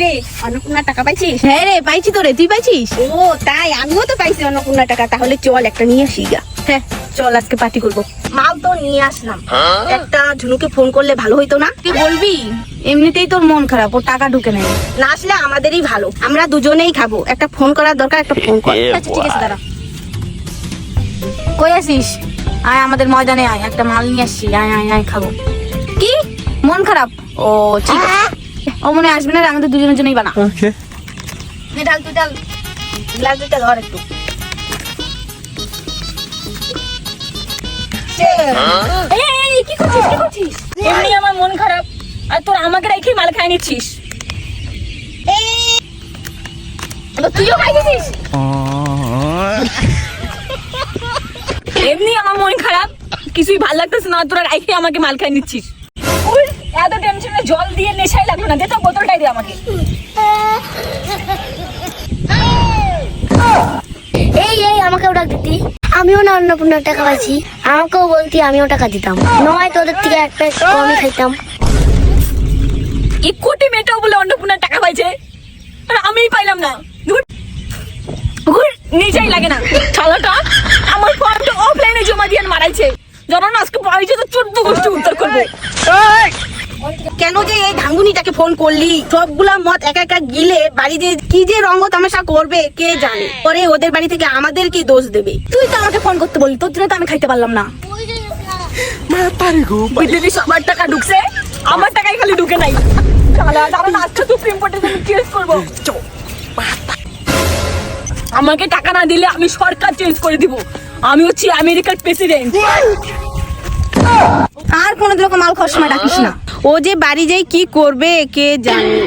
রে অন্নপূর্ণা টাকা পাইছিস? হ্যাঁ রে পাইছি তো রে, তুই পাইছিস? ও তাই, আমিও তো পাইছি অন্নপূর্ণা টাকা। তাহলে চল একটা নিয়ে আসি গা। হ্যাঁ চল আজকে পার্টি করবো। মাল তো নিয়ে আসলাম, একটা ঝুনুকে ফোন করলে ভালো হইতো না? কি বলবি, এমনিতেই তোর মন খারাপ, ওর টাকা ঢুকে নেই। না আসলে আমাদেরই ভালো, আমরা দুজনেই খাবো। একটা ফোন করার দরকার, একটা ফোন কর। আচ্ছা ঠিক আছে দাঁড়া। কই আসিস? আয় আমাদের ময়দানে আয়, একটা মাল নিয়ে আসছি, আয় আয় আয় খাবো। কি মন খারাপ? ও ঠিক আছে, ও মনে আসবে না রে, আমাদের দুজনের জন্যই বানা। Okay. নে ডাল, তুই ডাল, গ্লাস দুইটা ধর একটু। এই কি করছিস, কি করছিস? এমনি আমার মন খারাপ, আর তোর আমাকে রেখে মাল খাই নিচ্ছিস। তুইও খাইছিস? এমনি আমার মন খারাপ, কিছুই ভালো লাগতেছে না, তোরা রাইখে আমাকে মাল খাই নিচ্ছিস। ওই এত টেনশনে জল দিয়ে নেশাই লাগলো না, দে তো বোতলটাই দে আমাকে। এই এই আমাকেও ডাক দিতি, আমিও না অন্নপূর্ণার টাকা পাইছি, আমাকেও বলতি, আমিও টাকা দিতাম, নয় তোদের থেকে এক প্যাক কমই খাইতাম। এই কোটি মেয়েটাও বলে অন্নপূর্ণার টাকা পাইছে, আর আমিই পাইলাম না। ধুর, ধুর, নিজেই লাগে না। শালাটা আমার ফর্মটা অফলাইনে জমা দিয়ে মারাইছে, জানো না আজকে পাইছে তো 14 গোষ্ঠী উত্তর করবে। কেন যে এই ধাঙ্গুনিটাকে ফোন করলি? সবগুলা মদ একা একা গিলে বাড়িতে কি যে রঙ্গ তামাশা করবে কে জানে। পরে ওদের বাড়ি থেকে আমাদেরকে দোষ দেবে। তুই তো আমাকে ফোন করতে বললি, তোর জন্য তো আমি খাইতে পারলাম না। বুঝলি সবার টাকা ঢুকছে, আমার টাকাই খালি ঢুকে নাই। শালা জানো না আজকে সুপ্রিম কোর্টে আমি কেস করব। আমাকে টাকা না দিলে আমি সরকার চেঞ্জ করে দিব, আমি হচ্ছি আমেরিকার প্রেসিডেন্ট। আর কোনোদিন মাল খাওয়ার সময় ডাকিস না। ও যে বাড়ি যাই কি করবে কে জানে।